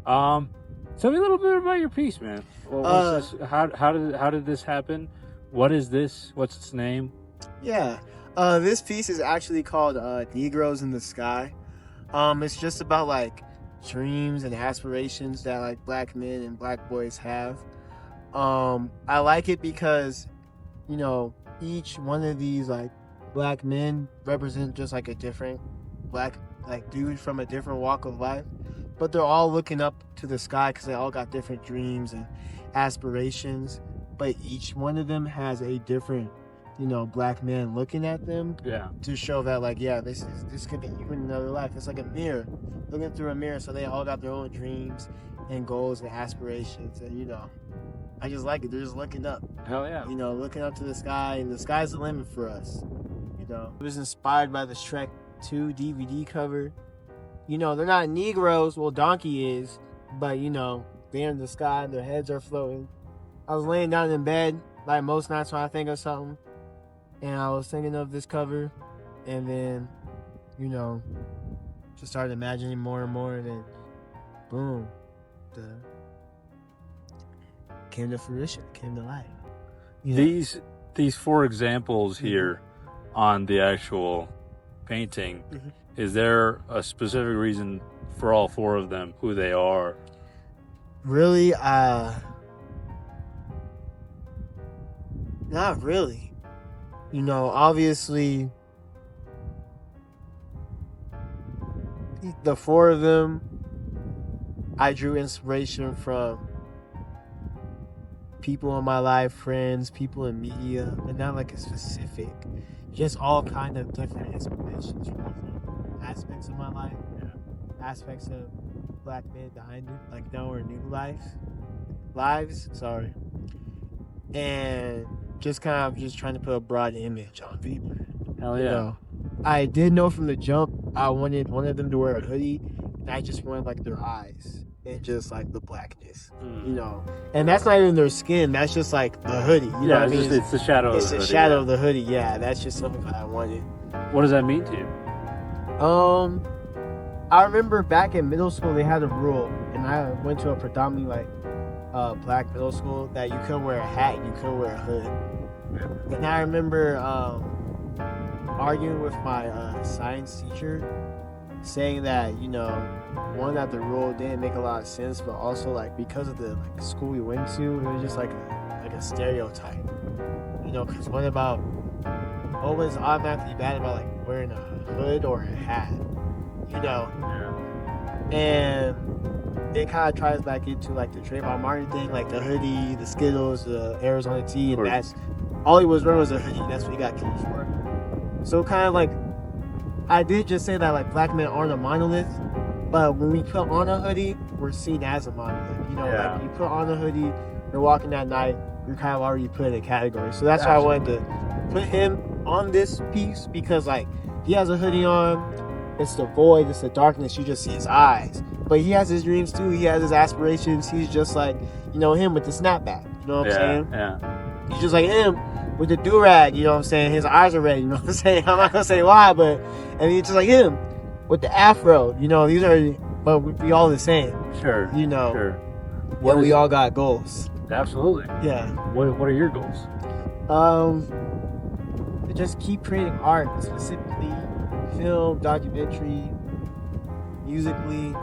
Um, Tell me a little bit about your piece, man. Well, what's this? How did this happen? What is this? What's its name? Yeah. This piece is actually called Negros in the Sky. It's just about like dreams and aspirations that like black men and black boys have. I like it because, you know, each one of these like black men represent just like a different black like dude from a different walk of life, but they're all looking up to the sky because they all got different dreams and aspirations. But each one of them has a different, black man looking at them Yeah. to show that like, yeah, this could be you in another life. It's like a mirror, looking through a mirror. So they all got their own dreams and goals and aspirations, and I just like it. They're just looking up, Hell yeah. looking up to the sky, and the sky's the limit for us. It was inspired by the Shrek 2 DVD cover. They're not Negroes. Well, Donkey is, but they're in the sky. Their heads are floating. I was laying down in bed like most nights when I think of something, and I was thinking of this cover, and then, just started imagining more and more, and then, boom, the came to fruition, came to life. These four examples here on the actual painting, is there a specific reason for all four of them, who they are? Really, not really. Obviously, the four of them, I drew inspiration from people in my life, friends, people in media, but not like a specific, just all kind of different inspirations from different aspects of my life, aspects of black men behind it, like now we're new lives, sorry, and just kind of just trying to put a broad image on people. Hell yeah. I did know from the jump I wanted one of them to wear a hoodie, and I just wanted like their eyes and just like the blackness, and that's not even their skin. That's just like the hoodie. You know what I mean? It's the shadow. It's the shadow of the hoodie. Yeah, that's just something that I wanted. What does that mean to you? I remember back in middle school they had a rule, and I went to a predominantly like black middle school, that you couldn't wear a hat, you couldn't wear a hood. And I remember arguing with my science teacher, saying that one, that the rule didn't make a lot of sense, but also like because of the like school we went to, it was just like a stereotype. Because what was automatically bad about like wearing a hood or a hat? And it kind of ties back into like the Trayvon Martin thing, like the hoodie, the Skittles, the Arizona tea, and that's all he was wearing was a hoodie. That's what he got killed for. So kind of like, I did just say that like black men aren't a monolith, but when we put on a hoodie, we're seen as a monolith. Like you put on a hoodie, you're walking at night, you're kind of already put in a category. So that's why I wanted to put him on this piece, because like he has a hoodie on, it's the void, it's the darkness, you just see his eyes. But he has his dreams too, he has his aspirations, he's just like, him with the snapback, you know what I'm saying? Yeah. He's just like him with the do-rag, you know what I'm saying? His eyes are red, you know what I'm saying? I'm not gonna say why, but, and he's just like him with the afro, these are, but we all the same. Sure. Sure. What we all got goals. Absolutely. Yeah. What are your goals? To just keep creating art, specifically film, documentary, musically,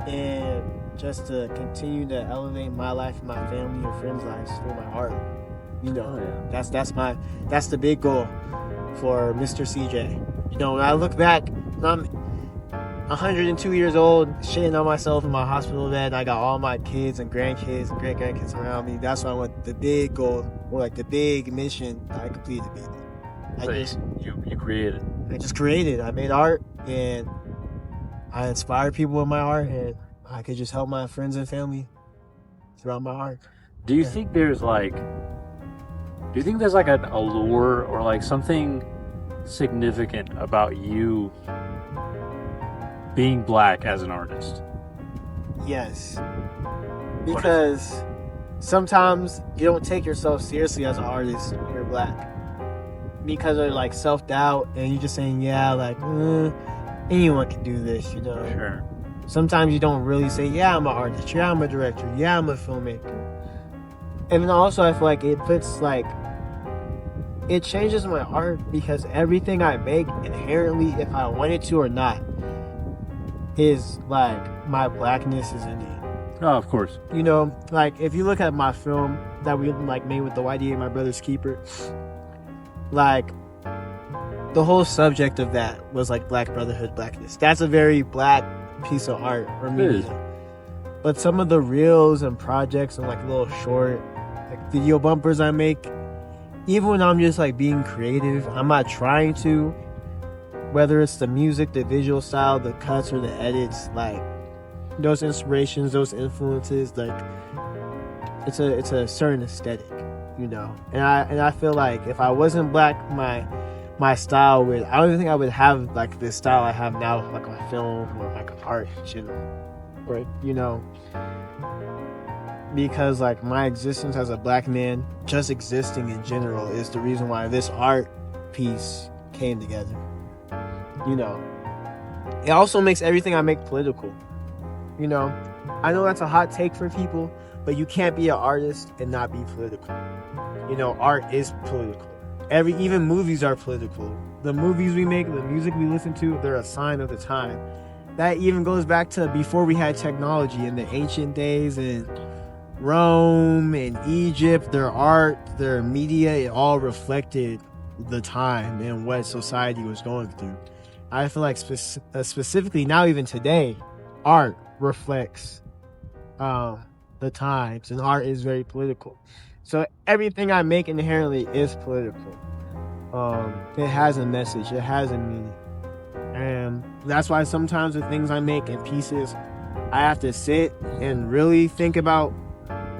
and just to continue to elevate my life and my family and friends' lives through my art. That's the big goal for Mr. CJ. When I look back, when I'm 102 years old, shitting on myself in my hospital bed, and I got all my kids and grandkids and great-grandkids around me. That's what I want, the big goal, or like the big mission that I completed. You created. I just created. I made art, and I inspired people with my art, and I could just help my friends and family throughout my art. Do you think there's like an allure or like something significant about you being black as an artist? Yes. Because sometimes you don't take yourself seriously as an artist when you're black. Because of like self-doubt, and you're just saying, yeah, like, anyone can do this, Sure. Sometimes you don't really say, yeah, I'm an artist, yeah, I'm a director, yeah, I'm a filmmaker. And then also I feel like it puts like, it changes my art because everything I make inherently, if I wanted to or not, is like my blackness is in it. Oh, of course. You know, like if you look at my film that we like made with the YDA, My Brother's Keeper, like the whole subject of that was like black brotherhood, blackness. That's a very black piece of art or media. But some of the reels and projects and like little short like video bumpers I make, even when I'm just like being creative, I'm not trying to, whether it's the music, the visual style, the cuts or the edits, like those inspirations, those influences, like it's a certain aesthetic, you know. And I feel like if I wasn't black, my style would, I don't even think I would have like the style I have now, like my film or like art in general, right? You know, because like my existence as a black man, just existing in general, is the reason why this art piece came together. You know, it also makes everything I make political. You know, I know that's a hot take for people, but you can't be an artist and not be political. You know, art is political. Even movies are political. The movies we make, the music we listen to, they're a sign of the time. That even goes back to before we had technology in the ancient days in Rome and Egypt. Their art, their media, it all reflected the time and what society was going through. I feel like specifically now, even today, art reflects the times, and art is very political. So everything I make inherently is political. It has a message, it has a meaning, and that's why sometimes the things I make in pieces, I have to sit and really think about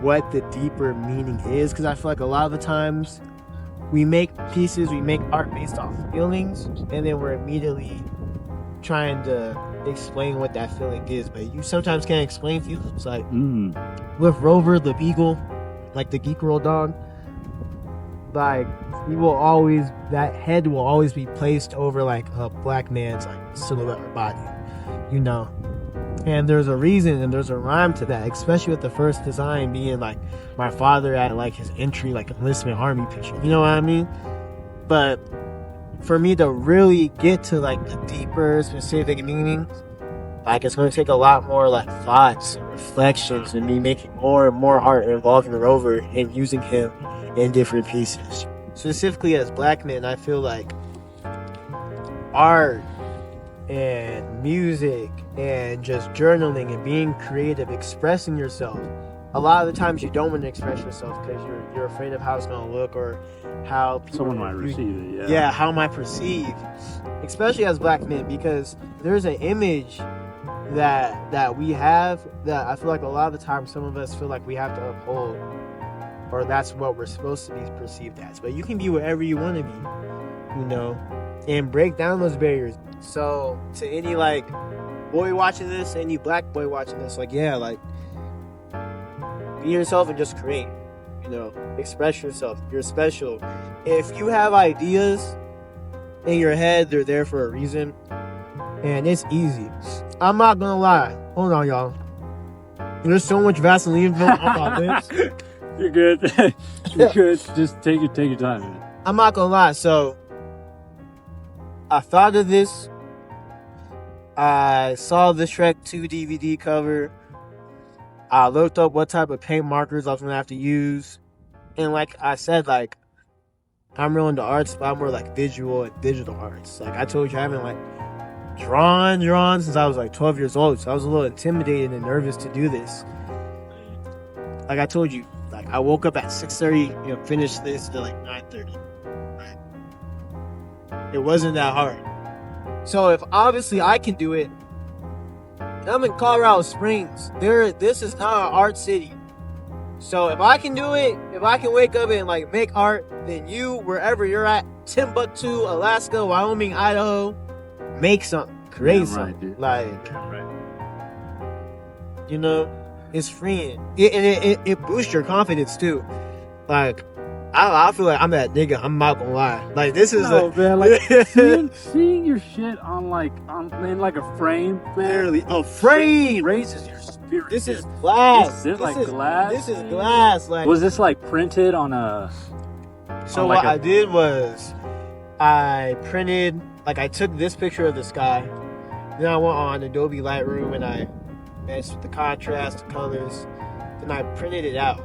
what the deeper meaning is, because I feel like a lot of the times we make pieces, we make art based off feelings, and then we're immediately trying to explain what that feeling is, but you sometimes can't explain feelings. Like with Rover the Beagle, like the Geek World dog, like he will always, that head will always be placed over like a black man's like silhouette or body, you know. And there's a reason and there's a rhyme to that, especially with the first design being like my father at like his entry, like enlistment army picture, you know what I mean? But for me to really get to like the deeper specific meanings, like it's going to take a lot more like thoughts and reflections and me making more and more art involving the Rover and using him in different pieces. Specifically as black men, I feel like art and music and just journaling and being creative, expressing yourself, a lot of the times you don't want to express yourself because you're afraid of how it's going to look or how people someone might receive it. Yeah, how might perceive, especially as black men, because there's an image that we have that I feel like a lot of the time some of us feel like we have to uphold, or that's what we're supposed to be perceived as. But you can be whatever you want to be, you know, and break down those barriers. So to any like boy watching this, any black boy watching this, like, yeah, like be yourself and just create, you know, express yourself. You're special. If you have ideas in your head, they're there for a reason, and it's easy. I'm not gonna lie. Hold on, y'all. There's so much Vaseline film on my lips. You're good. You're good. Just take your time, man. I'm not gonna lie. So I thought of this. I saw the Shrek 2 DVD cover. I looked up what type of paint markers I was gonna have to use, and like I said, like I'm real into arts, but I'm more like visual and digital arts. Like I told you, I haven't like drawn since I was like 12 years old, so I was a little intimidated and nervous to do this. Like I told you, like I woke up at 6:30, you know, finished this till like 9:30. Right? It wasn't that hard. So if obviously I can do it, I'm in Colorado Springs. This is not an art city. So if I can do it, if I can wake up and like make art, then you, wherever you're at, Timbuktu, Alaska, Wyoming, Idaho, make something, create something. Dude. Like, you know, it's freeing. It boosts your confidence too. Like, I feel like I'm that nigga. I'm not gonna lie. Like this is man, like seeing your shit on in like a frame, man, literally a frame raises your spirit. This is glass. This is glass. This is glass. Like, was this like printed on a? So what I did was, I printed. Like I took this picture of the sky, then I went on Adobe Lightroom and I matched with the contrast, the colors, then I printed it out.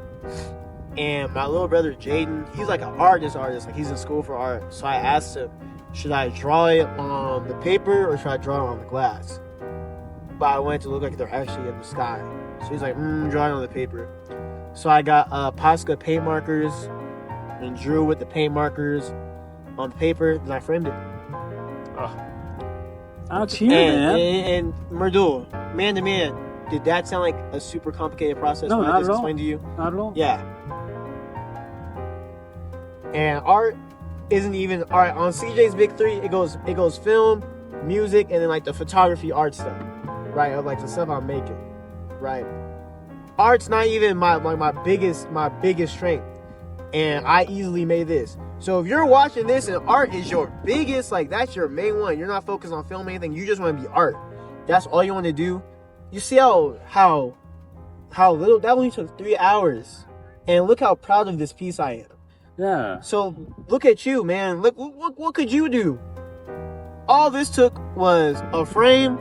And my little brother Jaden, he's like an artist, like he's in school for art. So I asked him, should I draw it on the paper or should I draw it on the glass? But I wanted to look like they're actually in the sky. So he's like, draw it on the paper. So I got Posca paint markers and drew with the paint markers on the paper. Then I framed it. Out here, man. And Mridul, man to man, did that sound like a super complicated process? No, when not I just at all. explained to you? Not at all. Yeah. And art isn't even art on CJ's Big Three. It goes film, music, and then like the photography, art stuff, right? Of like the stuff I'm making, right? Art's not even my biggest strength, and I easily made this. So if you're watching this and art is your biggest, like that's your main one, you're not focused on filming anything, you just want to be art. That's all you want to do. You see how little that only took 3 hours, and look how proud of this piece I am. Yeah. So look at you, man. Look, what could you do? All this took was a frame,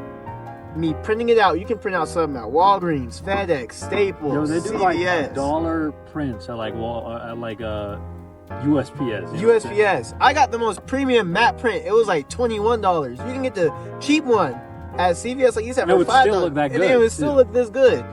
me printing it out. You can print out something at Walgreens, FedEx, Staples, Yo, they do CVS. like dollar prints at USPS. USPS. I got the most premium matte print. It was like $21. You can get the cheap one at CVS, like you said, for $5. Still look that good. And it would still look this good.